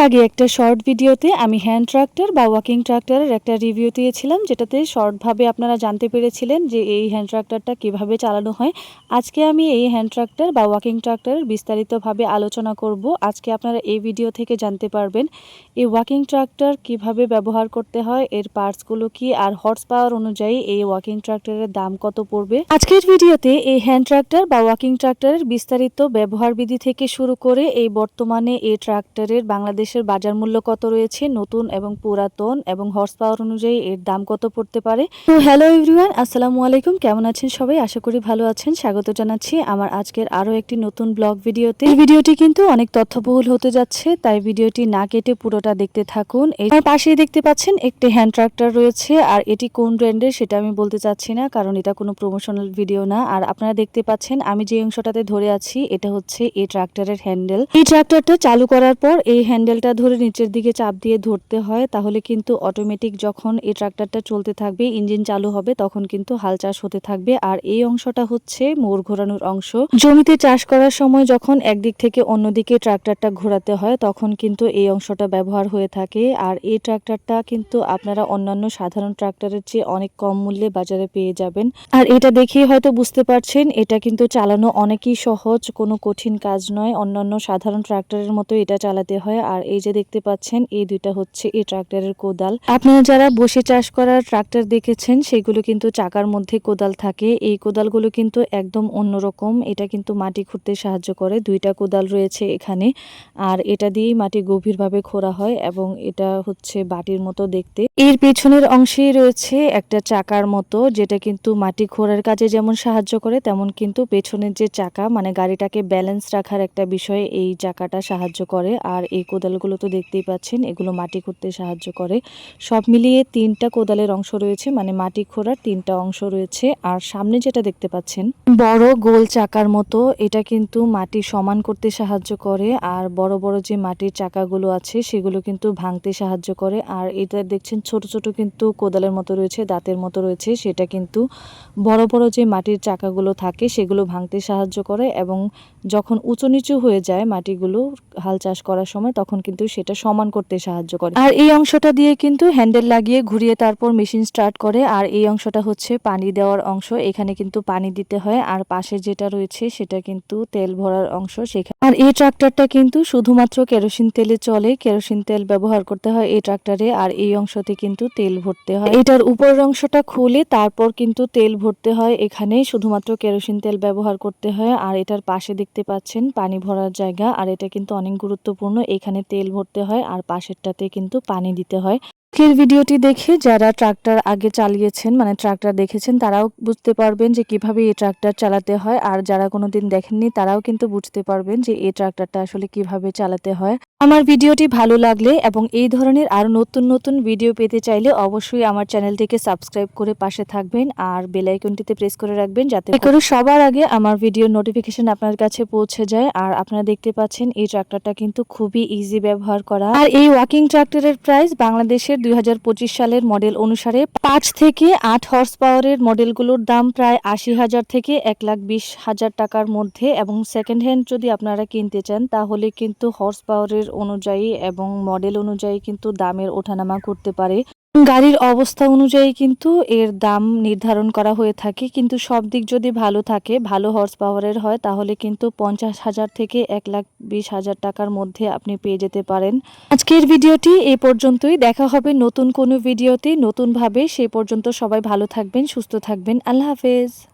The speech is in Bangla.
আগে একটা শর্ট ভিডিওতে আমি হ্যান্ড ট্রাক্টর বা ওয়াকিং ট্রাক্টরের একটা রিভিউ দিয়েছিলাম, যেটাতে শর্টভাবে আপনারা জানতে পেরেছিলেন যে এই হ্যান্ড ট্রাক্টরটা কীভাবে চালানো হয়। আজকে আমি এই হ্যান্ড ট্রাক্টর বা ওয়াকিং ট্রাক্টরের বিস্তারিতভাবে আলোচনা করব। আজকে আপনারা এই ভিডিও থেকে জানতে পারবেন এই ওয়াকিং ট্রাক্টর কিভাবে ব্যবহার করতে হয়, এর পার্টসগুলো কি, আর হর্স পাওয়ার অনুযায়ী এই ওয়াকিং ট্রাক্টরের দাম কত পড়বে। আজকের ভিডিওতে এই হ্যান্ড ট্রাক্টর বা ওয়াকিং ট্রাক্টরের বিস্তারিত ব্যবহার বিধি থেকে শুরু করে এই বর্তমানে এই ট্রাক্টরের বাংলাদেশের বাজার মূল্য কত রয়েছে, নতুন এবং পুরাতন, এবং হর্স পাওয়ার অনুযায়ী এর দাম কত পড়তে পারে। তো হ্যালো এভরিওয়ান, আসসালামু আলাইকুম। কেমন আছেন সবাই? আশা করি ভালো আছেন। স্বাগত জানাচ্ছি আমার আজকের আরও একটি নতুন ব্লগ ভিডিওতে। এই ভিডিওটি কিন্তু অনেক তথ্যবহুল হতে যাচ্ছে, তাই ভিডিওটি না কেটে পুরোটা দেখতে থাকুন। এই পাশেই দেখতে পাচ্ছেন একটি হ্যান্ড ট্রাক্টর রয়েছে, আর এটি কোন ব্র্যান্ডের সেটা আমি বলতে চাচ্ছি না, কারণ এটা কোনো প্রমোশনাল ভিডিও না। আর আপনারা দেখতে পাচ্ছেন আমি যে অংশটাতে ধরে আছি এটা হচ্ছে এই ট্রাক্টরের হ্যান্ডেল। এই ট্রাক্টরটা চালু করার পর এই হ্যান্ডেলটা ধরে নিচের দিকে চাপ দিয়ে ধরতে হয়, তাহলে কিন্তু অটোমেটিক যখন এই ট্রাক্টরটা চলতে থাকবে, ইঞ্জিন চালু হবে, তখন কিন্তু হাল চাষ হতে থাকবে। আর এই অংশটা হচ্ছে মোড় ঘোরানোর অংশ। জমিতে চাষ করার সময় যখন একদিক থেকে অন্যদিকে ট্রাক্টরটা ঘোরাতে হয়, তখন কিন্তু এই অংশটা ব্যবহার হয়ে থাকে। আর এই ট্রাক্টরটা কিন্তু আপনারা অন্যান্য সাধারণ ট্রাক্টরের চেয়ে অনেক কম মূল্যে বাজারে পেয়ে যাবেন। আর এটা দেখেই হয়তো বুঝতে পারছেন এটা কিন্তু চালানো অনেকই সহজ, কোনো কঠিন কাজ নয়। অন্যান্য সাধারণ ট্রাক্টরের মতো এটা চালাতে হয়। আর এই যে দেখতে পাচ্ছেন এই দুইটা হচ্ছে এই ট্রাক্টরের কোদাল। আপনারা যারা বসে চাষ করার ট্রাক্টর দেখেছেন সেগুলো কিন্তু চাকার মধ্যে কোদাল থাকে। এই কোদালগুলো কিন্তু একদম অন্যরকম। এটা কিন্তু মাটি খুঁড়তে সাহায্য করে। দুইটা কোদাল রয়েছে এখানে, আর এটা দিয়েই মাটি গভীরভাবে খোঁড়া হয়, এবং এটা হচ্ছে বাটির মতো দেখতে। এর পেছনের অংশেই রয়েছে একটা চাকার মতো, যেটা কিন্তু মাটি খোঁড়ার কাজে যেমন সাহায্য করে, তেমন কিন্তু পেছনের যে চাকা, মানে গাড়িটাকে ব্যালেন্স রাখার একটা বিষয়ে এই চাকাটা সাহায্য করে। আর এই কোদালগুলো তো দেখতেই পাচ্ছেন, এগুলো মাটি খুঁড়তে সাহায্য করে। সব মিলিয়ে তিনটা কোদালের অংশ রয়েছে, মানে মাটি খোঁড়ার তিনটা অংশ রয়েছে। আর সামনে যেটা দেখতে পাচ্ছেন বড় গোল চাকার মতো, এটা কিন্তু মাটি সমান করতে সাহায্য করে। আর বড় বড় যে মাটির চাকাগুলো আছে সেগুলো কিন্তু ভাঙতে সাহায্য করে। আর এটা দেখছেন ছোট ছোট কিন্তু কোদালের মতো রয়েছে, দাঁতের মতো রয়েছে, সেটা কিন্তু বড় বড় যে মাটির চাকাগুলো থাকে সেগুলো ভাঙতে সাহায্য করে। এবং যখন উঁচু নিচু হয়ে যায় মাটিগুলো হাল চাষ করার সময়, তখন কিন্তু সেটা সমান করতে সাহায্য করে। আর এই অংশটা দিয়ে কিন্তু হ্যান্ডেল লাগিয়ে ঘুরিয়ে তারপর মেশিন স্টার্ট করে। আর এই অংশটা হচ্ছে পানি দেওয়ার অংশ, এখানে কিন্তু পানি দিতে হয়। আর পাশে যেটা রয়েছে সেটা কিন্তু তেল ভরার অংশ, সেখানে। আর এই ট্রাক্টরটা কিন্তু শুধুমাত্র কেরোসিন তেলে চলে, কেরোসিন তেল ব্যবহার করতে হয় এই ট্রাক্টরে। আর এই অংশতে কিন্তু তেল ভরতে হয়। এটার উপরের অংশটা খুলে তারপর কিন্তু তেল ভরতে হয়, এখানে শুধুমাত্র কেরোসিন তেল ব্যবহার করতে হয়। আর এটার পাশে দেখতে পাচ্ছেন পানি ভরার জায়গা, আর এটা কিন্তু অনেক গুরুত্বপূর্ণ। এখানে তেল ভরতে হয় আর পাশেরটাতে কিন্তু পানি দিতে হয়। আজকের ভিডিওটি দেখে যারা ট্রাক্টর আগে চালিয়েছেন, মানে ট্রাক্টর দেখেছেন, তারাও বুঝতে পারবেন যে কিভাবে এই ট্রাক্টর চালাতে হয়। আর যারা কোনোদিন দেখেননি তারাও কিন্তু বুঝতে পারবেন যে এই ট্রাক্টরটা আসলে কিভাবে চালাতে হয়। আমার ভিডিওটি ভালো লাগলে এবং এই ধরনের আরো নতুন নতুন ভিডিও পেতে চাইলে অবশ্যই আমার চ্যানেলটিকে সাবস্ক্রাইব করে পাশে থাকবেন, আর বেল আইকনটিতে প্রেস করে রাখবেন, যাতে করে সবার আগে আমার ভিডিওর নোটিফিকেশন আপনার কাছে পৌঁছে যায়। আর আপনারা দেখতে পাচ্ছেন এই ট্রাক্টরটা কিন্তু খুবই ইজি ব্যবহার করা। আর এই ওয়াকিং ট্রাক্টরের প্রাইস বাংলাদেশের 2025 সালের মডেল অনুসারে 5 থেকে 8 হর্স পাওয়ারের মডেলগুলোর দাম প্রায় 80,000 থেকে 1,20,000 টাকার মধ্যে। এবং সেকেন্ড হ্যান্ড যদি আপনারা কিনতে চান, তাহলে কিন্তু হর্স পাওয়ারের অনুযায়ী এবং মডেল অনুযায়ী কিন্তু দামের ওঠানামা করতে পারে। গাড়ির অবস্থা অনুযায়ী কিন্তু এর দাম নির্ধারণ করা হয়ে থাকে, কিন্তু সব দিক যদি ভালো থাকে, ভালো হর্স পাওয়ারের হয়, তাহলে কিন্তু 50,000 থেকে 1,20,000 টাকার মধ্যে আপনি পেয়ে যেতে পারেন। আজকের ভিডিওটি এ পর্যন্তই। দেখা হবে নতুন কোনো ভিডিওতে নতুনভাবে। সে পর্যন্ত সবাই ভালো থাকবেন, সুস্থ থাকবেন। আল্লাহ হাফেজ।